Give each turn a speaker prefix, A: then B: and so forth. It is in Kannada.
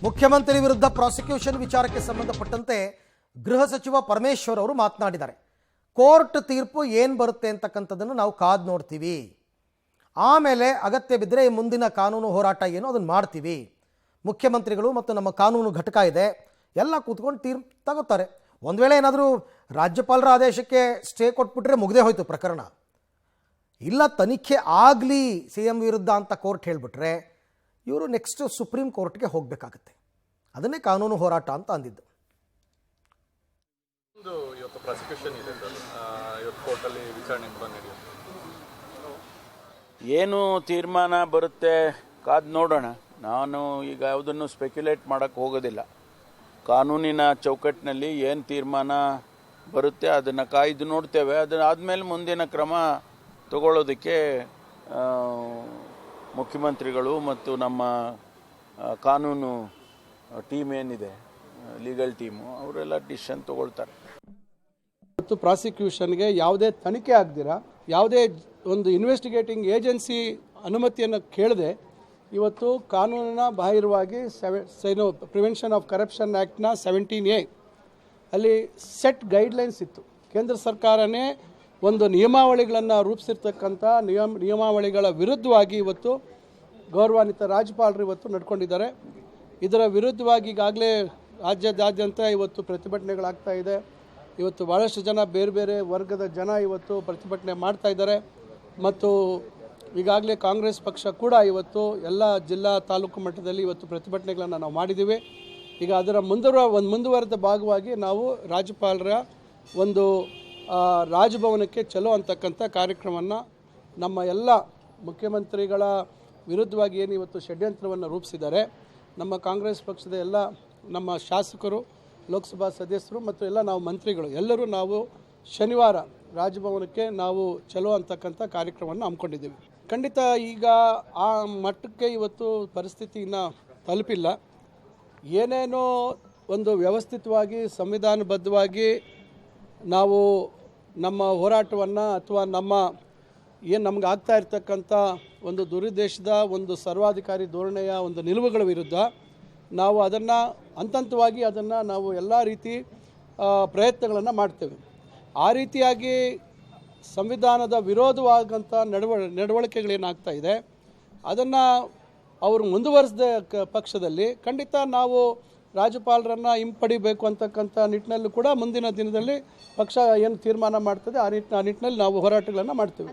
A: ಮುಖ್ಯಮಂತ್ರಿ ವಿರುದ್ಧ ಪ್ರಾಸಿಕ್ಯೂಷನ್ ವಿಚಾರಕ್ಕೆ ಸಂಬಂಧಪಟ್ಟಂತೆ ಗೃಹ ಸಚಿವ ಪರಮೇಶ್ವರ್ ಅವರು ಮಾತನಾಡಿದ್ದಾರೆ. ಕೋರ್ಟ್ ತೀರ್ಪು ಏನು ಬರುತ್ತೆ ಅಂತಕ್ಕಂಥದ್ದನ್ನು ನಾವು ಕಾದು ನೋಡ್ತೀವಿ. ಆಮೇಲೆ ಅಗತ್ಯ ಬಿದ್ದರೆ ಮುಂದಿನ ಕಾನೂನು ಹೋರಾಟ ಏನು ಅದನ್ನು ಮಾಡ್ತೀವಿ. ಮುಖ್ಯಮಂತ್ರಿಗಳು ಮತ್ತು ನಮ್ಮ ಕಾನೂನು ಘಟಕ ಇದೆ, ಎಲ್ಲ ಕೂತ್ಕೊಂಡು ತೀರ್ಪು ತಗೋತಾರೆ. ಒಂದು ವೇಳೆ ಏನಾದರೂ ರಾಜ್ಯಪಾಲರ ಆದೇಶಕ್ಕೆ ಸ್ಟೇ ಕೊಟ್ಬಿಟ್ರೆ ಮುಗದೇ ಹೋಯ್ತು ಪ್ರಕರಣ. ಇಲ್ಲ ತನಿಖೆ ಆಗಲಿ CM ವಿರುದ್ಧ ಅಂತ ಕೋರ್ಟ್ ಹೇಳಿಬಿಟ್ರೆ ಇವರು ನೆಕ್ಸ್ಟ್ ಸುಪ್ರೀಂ ಕೋರ್ಟ್ಗೆ ಹೋಗಬೇಕಾಗತ್ತೆ. ಅದನ್ನೇ ಕಾನೂನು ಹೋರಾಟ ಅಂತ ಅಂದಿದ್ದು.
B: ಇವತ್ತು ಪ್ರಾಸಿಕ್ಯೂಷನ್ ಇದೆ ಸರ್, ಇವತ್ತು ಕೋರ್ಟಲ್ಲಿ ವಿಚಾರಣೆ ಕೂಡ ನಡೆಯುತ್ತೆ.
C: ಏನು ತೀರ್ಮಾನ ಬರುತ್ತೆ ಕಾದು ನೋಡೋಣ. ನಾನು ಈಗ ಯಾವುದನ್ನು ಸ್ಪೆಕ್ಯುಲೇಟ್ ಮಾಡೋಕ್ಕೆ ಹೋಗೋದಿಲ್ಲ. ಕಾನೂನಿನ ಚೌಕಟ್ಟಿನಲ್ಲಿ ಏನು ತೀರ್ಮಾನ ಬರುತ್ತೆ ಅದನ್ನು ಕಾಯ್ದು ನೋಡ್ತೇವೆ. ಅದಾದಮೇಲೆ ಮುಂದಿನ ಕ್ರಮ ತಗೊಳ್ಳೋದಕ್ಕೆ ಮುಖ್ಯಮಂತ್ರಿಗಳು ಮತ್ತು ನಮ್ಮ ಕಾನೂನು ಟೀಮ್ ಏನಿದೆ, ಲೀಗಲ್ ಟೀಮು, ಅವರೆಲ್ಲ ಡಿಸಿಷನ್ ತಗೊಳ್ತಾರೆ.
D: ಮತ್ತು ಪ್ರಾಸಿಕ್ಯೂಷನ್ಗೆ ಯಾವುದೇ ತನಿಖೆ ಆಗದಿರ, ಯಾವುದೇ ಒಂದು ಇನ್ವೆಸ್ಟಿಗೇಟಿಂಗ್ ಏಜೆನ್ಸಿ ಅನುಮತಿಯನ್ನು ಕೇಳದೆ ಇವತ್ತು ಕಾನೂನಿನ ಬಾಹಿರವಾಗಿ ಪ್ರಿವೆನ್ಷನ್ ಆಫ್ ಕರಪ್ಷನ್ ಆ್ಯಕ್ಟ್ನ 17A ಅಲ್ಲಿ ಸೆಟ್ ಗೈಡ್ಲೈನ್ಸ್ ಇತ್ತು. ಕೇಂದ್ರ ಸರ್ಕಾರನೇ ಒಂದು ನಿಯಮಾವಳಿಗಳನ್ನು ರೂಪಿಸಿರ್ತಕ್ಕಂಥ ನಿಯಮಾವಳಿಗಳ ವಿರುದ್ಧವಾಗಿ ಇವತ್ತು ಗೌರವಾನ್ವಿತ ರಾಜ್ಯಪಾಲರು ಇವತ್ತು ನಡ್ಕೊಂಡಿದ್ದಾರೆ. ಇದರ ವಿರುದ್ಧವಾಗಿ ಈಗಾಗಲೇ ರಾಜ್ಯದಾದ್ಯಂತ ಇವತ್ತು ಪ್ರತಿಭಟನೆಗಳಾಗ್ತಾ ಇದೆ. ಇವತ್ತು ಭಾಳಷ್ಟು ಜನ ಬೇರೆ ಬೇರೆ ವರ್ಗದ ಜನ ಇವತ್ತು ಪ್ರತಿಭಟನೆ ಮಾಡ್ತಾ ಇದ್ದಾರೆ. ಮತ್ತು ಈಗಾಗಲೇ ಕಾಂಗ್ರೆಸ್ ಪಕ್ಷ ಕೂಡ ಇವತ್ತು ಎಲ್ಲ ಜಿಲ್ಲಾ ತಾಲೂಕು ಮಟ್ಟದಲ್ಲಿ ಇವತ್ತು ಪ್ರತಿಭಟನೆಗಳನ್ನು ನಾವು ಮಾಡಿದ್ದೀವಿ. ಈಗ ಅದರ ಮುಂದುವರೆದ ಭಾಗವಾಗಿ ನಾವು ರಾಜ್ಯಪಾಲರ ಒಂದು ರಾಜಭವನಕ್ಕೆ ಚಲೋ ಅಂತಕ್ಕಂಥ ಕಾರ್ಯಕ್ರಮವನ್ನು ನಮ್ಮ ಎಲ್ಲ ಮುಖ್ಯಮಂತ್ರಿಗಳ ವಿರುದ್ಧವಾಗಿ ಏನು ಇವತ್ತು ಷಡ್ಯಂತ್ರವನ್ನು ರೂಪಿಸಿದ್ದಾರೆ, ನಮ್ಮ ಕಾಂಗ್ರೆಸ್ ಪಕ್ಷದ ಎಲ್ಲ ನಮ್ಮ ಶಾಸಕರು, ಲೋಕಸಭಾ ಸದಸ್ಯರು ಮತ್ತು ಎಲ್ಲ ನಾವು ಮಂತ್ರಿಗಳು ಎಲ್ಲರೂ ನಾವು ಶನಿವಾರ ರಾಜಭವನಕ್ಕೆ ನಾವು ಚಲೋ ಅಂತಕ್ಕಂಥ ಕಾರ್ಯಕ್ರಮವನ್ನು ಹಮ್ಮಿಕೊಂಡಿದ್ದೀವಿ. ಖಂಡಿತ ಈಗ ಆ ಮಟ್ಟಕ್ಕೆ ಇವತ್ತು ಪರಿಸ್ಥಿತಿ ಇನ್ನೂ ತಲುಪಿಲ್ಲ. ಏನೇನೋ ಒಂದು ವ್ಯವಸ್ಥಿತವಾಗಿ ಸಂವಿಧಾನಬದ್ಧವಾಗಿ ನಾವು ನಮ್ಮ ಹೋರಾಟವನ್ನು ಅಥವಾ ಏನು ನಮ್ಗೆ ಆಗ್ತಾ ಇರ್ತಕ್ಕಂಥ ಒಂದು ದುರುದ್ದೇಶದ ಒಂದು ಸರ್ವಾಧಿಕಾರಿ ಧೋರಣೆಯ ಒಂದು ನಿಲುವುಗಳ ವಿರುದ್ಧ ನಾವು ಅದನ್ನು ಹಂತವಾಗಿ ನಾವು ಎಲ್ಲ ರೀತಿ ಪ್ರಯತ್ನಗಳನ್ನು ಮಾಡ್ತೇವೆ. ಆ ರೀತಿಯಾಗಿ ಸಂವಿಧಾನದ ವಿರೋಧವಾದಂಥ ನಡವಳಿಕೆಗಳೇನಾಗ್ತಾ ಇದೆ ಅದನ್ನು ಅವರು ಮುಂದುವರಿಸಿದ ಪಕ್ಷದಲ್ಲಿ ಖಂಡಿತ ನಾವು ರಾಜ್ಯಪಾಲರನ್ನು ಹಿಂಪಡಿಬೇಕು ಅಂತಕ್ಕಂಥ ನಿಟ್ಟಿನಲ್ಲೂ ಕೂಡ ಮುಂದಿನ ದಿನದಲ್ಲಿ ಪಕ್ಷ ಏನು ತೀರ್ಮಾನ ಮಾಡ್ತದೆ ಆ ನಿಟ್ಟಿನಲ್ಲಿ ನಾವು ಹೋರಾಟಗಳನ್ನು ಮಾಡ್ತೇವೆ.